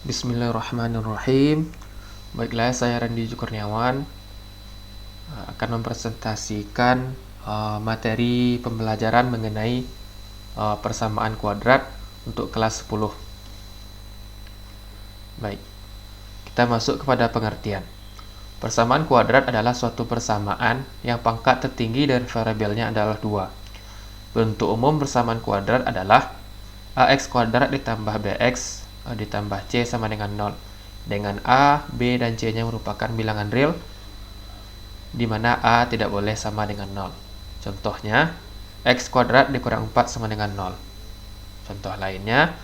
Bismillahirrahmanirrahim. Baiklah, saya Randy Kurniawan akan mempresentasikan materi pembelajaran mengenai persamaan kuadrat untuk kelas 10. Baik, kita masuk kepada pengertian. Persamaan kuadrat adalah suatu persamaan yang pangkat tertinggi dari variabelnya adalah 2. Bentuk umum persamaan kuadrat adalah ax kuadrat ditambah bx ditambah c sama dengan 0, dengan a, b, dan c-nya merupakan bilangan real, di mana a tidak boleh sama dengan 0. Contohnya, x kuadrat dikurang 4 sama dengan 0. Contoh lainnya,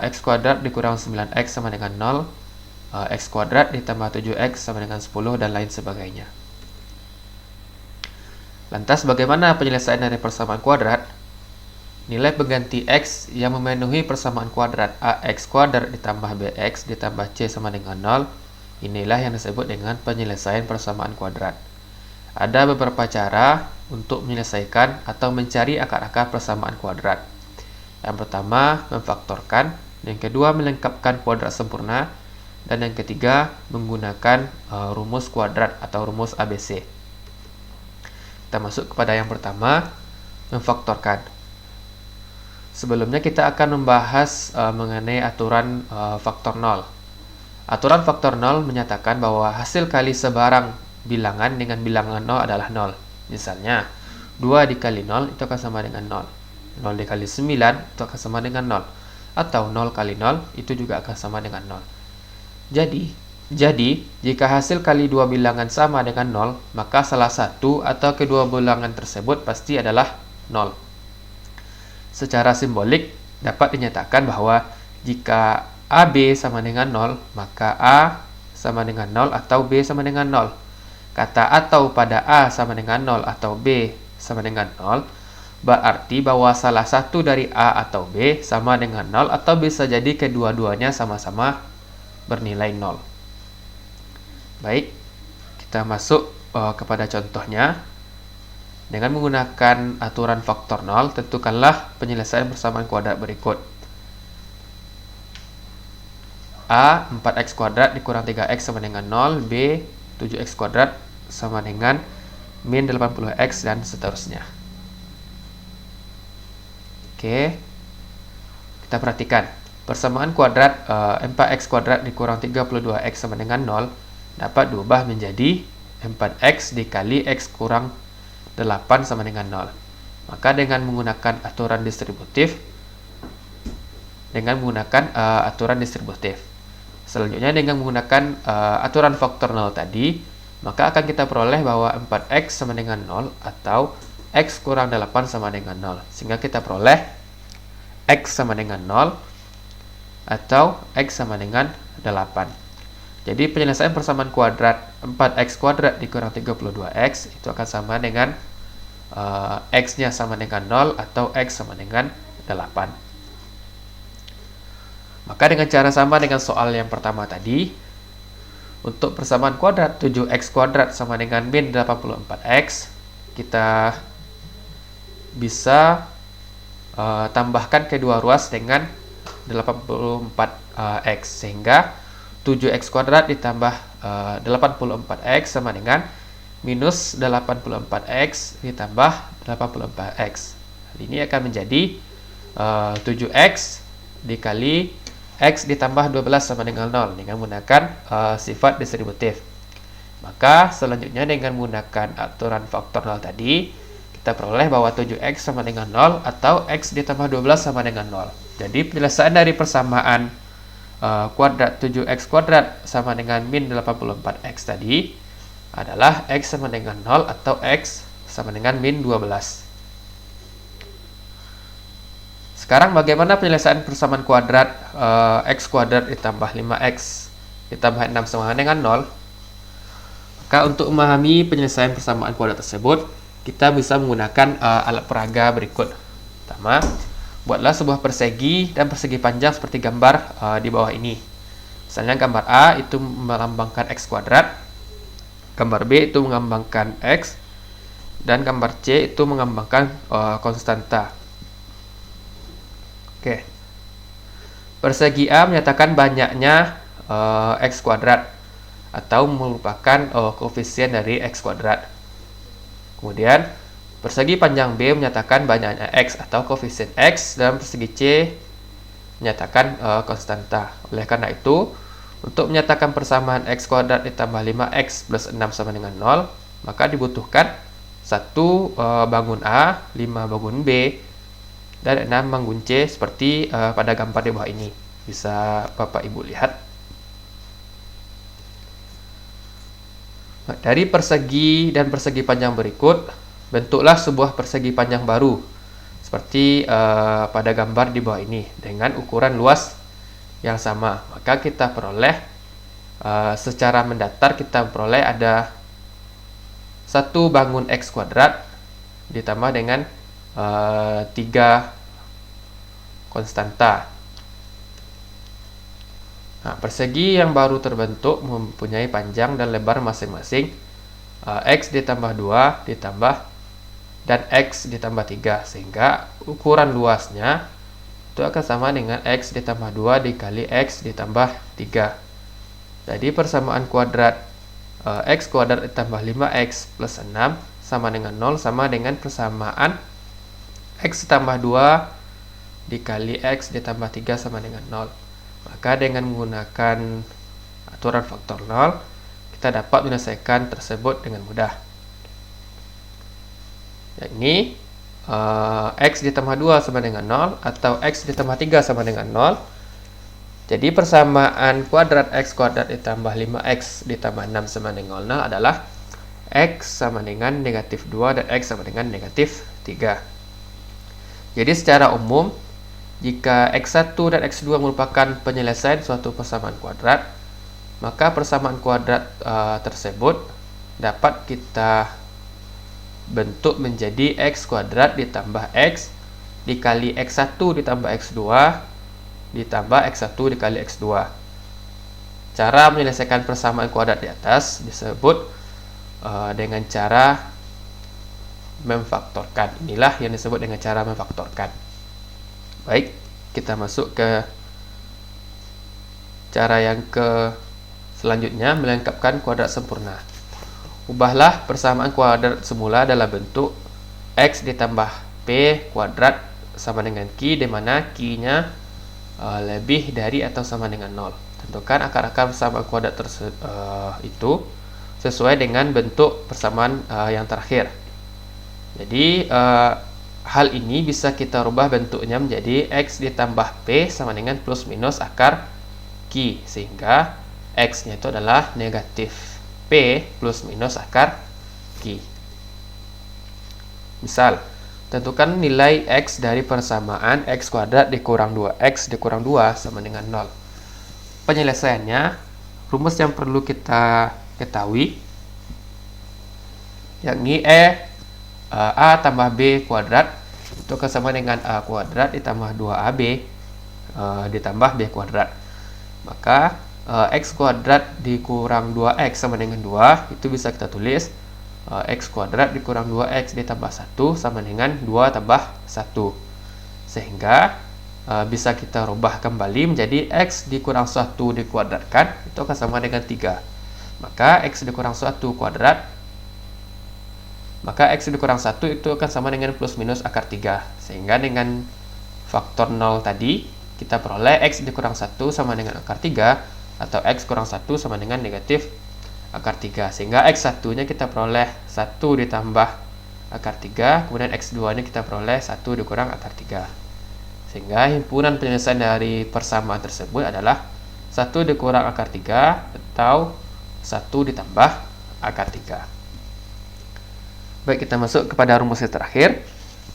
x kuadrat dikurang 9x sama dengan 0, x kuadrat ditambah 7x sama dengan 10, dan lain sebagainya. Lantas, bagaimana penyelesaian dari persamaan kuadrat? Nilai pengganti x yang memenuhi persamaan kuadrat ax kuadrat ditambah bx ditambah c sama dengan 0, inilah yang disebut dengan penyelesaian persamaan kuadrat. Ada beberapa cara untuk menyelesaikan atau mencari akar-akar persamaan kuadrat. Yang pertama, memfaktorkan. Yang kedua, melengkapkan kuadrat sempurna. Dan yang ketiga, menggunakan rumus kuadrat atau rumus ABC. Kita masuk kepada yang pertama, memfaktorkan. Sebelumnya kita akan membahas mengenai aturan faktor 0. Aturan faktor 0 menyatakan bahwa hasil kali sebarang bilangan dengan bilangan 0 adalah 0. Misalnya, 2 dikali 0 itu akan sama dengan 0. 0 dikali 9 itu akan sama dengan 0. Atau 0 kali 0 itu juga akan sama dengan 0. Jadi, jika hasil kali dua bilangan sama dengan 0, maka salah satu atau kedua bilangan tersebut pasti adalah 0. Secara simbolik, dapat dinyatakan bahwa jika AB sama dengan 0, maka A sama dengan 0 atau B sama dengan 0. Kata atau pada A sama dengan 0 atau B sama dengan 0, berarti bahwa salah satu dari A atau B sama dengan 0 atau bisa jadi kedua-duanya sama-sama bernilai 0. Baik, kita masuk kepada contohnya. Dengan menggunakan aturan faktor 0, tentukanlah penyelesaian persamaan kuadrat berikut. A, 4x kuadrat dikurang 3x sama dengan 0. B, 7x kuadrat sama dengan min 80x, dan seterusnya. Oke, kita perhatikan. Persamaan kuadrat 4x kuadrat dikurang 32x sama dengan 0 dapat diubah menjadi 4x dikali x kurang 8 sama dengan 0. Maka dengan menggunakan aturan distributif, selanjutnya dengan menggunakan aturan faktor 0 tadi, maka akan kita peroleh bahwa 4x sama dengan 0 atau x kurang 8 sama dengan 0. Sehingga kita peroleh x sama dengan 0 atau x sama dengan 8. Jadi penyelesaian persamaan kuadrat 4x kuadrat dikurang 32x itu akan sama dengan x-nya sama dengan 0 atau x sama dengan 8. Maka dengan cara sama dengan soal yang pertama tadi, untuk persamaan kuadrat 7x kuadrat sama dengan min 84x, kita bisa tambahkan kedua ruas dengan 84x, sehingga 7x kuadrat ditambah 84x sama dengan minus 84x ditambah 84x. Ini akan menjadi 7x dikali x ditambah 12 sama dengan 0 dengan menggunakan sifat distributif. Maka selanjutnya dengan menggunakan aturan faktor 0 tadi, kita peroleh bahwa 7x sama dengan 0 atau x ditambah 12 sama dengan 0. Jadi penyelesaian dari persamaan kuadrat 7x kuadrat sama dengan min 84x tadi adalah x sama dengan 0 atau x sama dengan min 12. Sekarang bagaimana penyelesaian persamaan kuadrat x kuadrat ditambah 5x ditambah 6 sama dengan 0? Maka untuk memahami penyelesaian persamaan kuadrat tersebut, kita bisa menggunakan alat peraga berikut. Pertama, buatlah sebuah persegi dan persegi panjang seperti gambar di bawah ini. Misalnya gambar A itu melambangkan x kuadrat, gambar B itu melambangkan x, dan gambar C itu melambangkan konstanta. Oke. Persegi A menyatakan banyaknya X kuadrat atau merupakan koefisien dari X kuadrat. Kemudian persegi panjang B menyatakan banyaknya X atau koefisien X, dan persegi C menyatakan konstanta. Oleh karena itu, untuk menyatakan persamaan X kuadrat ditambah 5X plus 6 sama dengan 0, maka dibutuhkan 1 bangun A, 5 bangun B, dan 6 bangun C seperti pada gambar di bawah ini. Bisa Bapak Ibu lihat. Dari persegi dan persegi panjang berikut, bentuklah sebuah persegi panjang baru seperti pada gambar di bawah ini dengan ukuran luas yang sama. Maka kita peroleh secara mendatar, kita peroleh ada 1 bangun X kuadrat ditambah dengan 3 konstanta. Nah, persegi yang baru terbentuk mempunyai panjang dan lebar masing-masing X ditambah 2 ditambah dan X ditambah 3, sehingga ukuran luasnya itu akan sama dengan X ditambah 2 dikali X ditambah 3. Jadi persamaan kuadrat X kuadrat ditambah 5X plus 6 sama dengan 0 sama dengan persamaan X ditambah 2 dikali X ditambah 3 sama dengan 0. Maka dengan menggunakan aturan faktor 0, kita dapat menyelesaikan tersebut dengan mudah. Yakni X ditambah 2 sama dengan 0 atau X ditambah 3 sama dengan 0. Jadi persamaan kuadrat X kuadrat ditambah 5X ditambah 6 sama dengan 0 adalah X sama dengan negatif 2 dan X sama dengan negatif 3. Jadi secara umum, jika X1 dan X2 merupakan penyelesaian suatu persamaan kuadrat, maka persamaan kuadrat tersebut dapat kita bentuk menjadi X kuadrat ditambah X dikali X1 ditambah X2 ditambah X1 dikali X2. Cara menyelesaikan persamaan kuadrat di atas disebut dengan cara memfaktorkan. Inilah yang disebut dengan cara memfaktorkan. Baik, kita masuk ke cara yang selanjutnya, melengkapkan kuadrat sempurna. Ubahlah persamaan kuadrat semula dalam bentuk X ditambah P kuadrat sama dengan Q, di mana Q-nya lebih dari atau sama dengan 0. Tentukan akar-akar persamaan kuadrat itu sesuai dengan bentuk persamaan yang terakhir. Jadi hal ini bisa kita rubah bentuknya menjadi X ditambah P sama dengan plus minus akar Q, sehingga X-nya itu adalah negatif P plus minus akar Q. Misal, tentukan nilai X dari persamaan X kuadrat dikurang 2X dikurang 2 sama dengan 0. Penyelesaiannya, rumus yang perlu kita ketahui yakni A tambah B kuadrat itu akan sama dengan A kuadrat ditambah 2AB ditambah B kuadrat. Maka X kuadrat dikurang 2X sama dengan 2, itu bisa kita tulis X kuadrat dikurang 2X ditambah 1 sama dengan 2 tambah 1. Sehingga bisa kita rubah kembali menjadi X dikurang 1 dikuadratkan, itu akan sama dengan 3. Maka X dikurang 1 kuadrat, maka X dikurang 1 itu akan sama dengan plus minus akar 3. Sehingga dengan faktor 0 tadi, kita peroleh X dikurang 1 sama dengan akar 3, atau X kurang 1 sama dengan negatif akar 3. Sehingga X1 nya kita peroleh 1 ditambah akar 3, kemudian X2 nya kita peroleh 1 dikurang akar 3. Sehingga himpunan penyelesaian dari persamaan tersebut adalah 1 dikurang akar 3 atau 1 ditambah akar 3. Baik, kita masuk kepada rumus yang terakhir.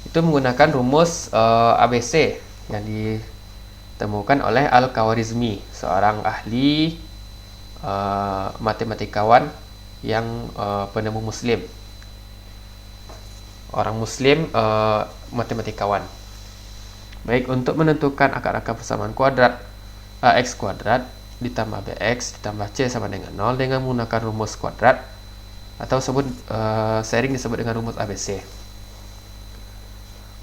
Itu menggunakan rumus ABC yang ditemukan oleh Al-Khwarizmi, seorang ahli matematikawan yang penemu Muslim. Orang Muslim matematikawan. Baik, untuk menentukan akar-akar persamaan kuadrat AX kuadrat ditambah BX ditambah C sama dengan 0 dengan menggunakan rumus kuadrat, atau sering disebut dengan rumus ABC.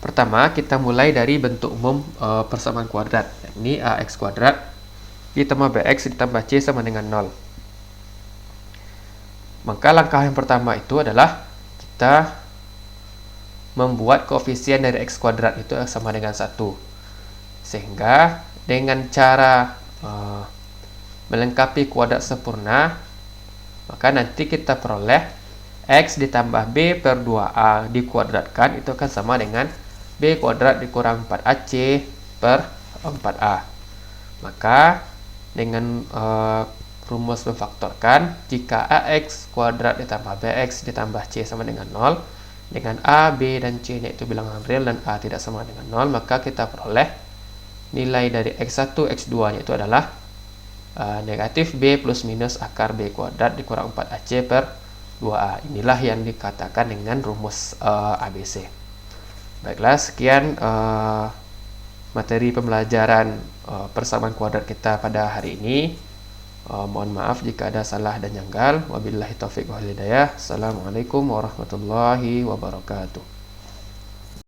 Pertama, kita mulai dari bentuk umum persamaan kuadrat. Ini ax kuadrat ditambah bx ditambah c sama dengan 0. Maka langkah yang pertama itu adalah kita membuat koefisien dari x kuadrat itu sama dengan 1. Sehingga dengan cara melengkapi kuadrat sempurna, maka nanti kita peroleh x ditambah b per 2a dikuadratkan itu akan sama dengan b kuadrat dikurang 4ac per 4a. Maka dengan rumus memfaktorkan, jika ax kuadrat ditambah bx ditambah c sama dengan 0, dengan a, b, dan c nya itu bilangan real dan a tidak sama dengan 0, maka kita peroleh nilai dari x1, x2 nya itu adalah negatif b plus minus akar b kuadrat dikurang 4ac per 2a. Inilah yang dikatakan dengan rumus ABC. Baiklah, sekian materi pembelajaran persamaan kuadrat kita pada hari ini. Mohon maaf jika ada salah dan janggal. Wabillahi taufiq wal hidayah. Assalamualaikum warahmatullahi wabarakatuh.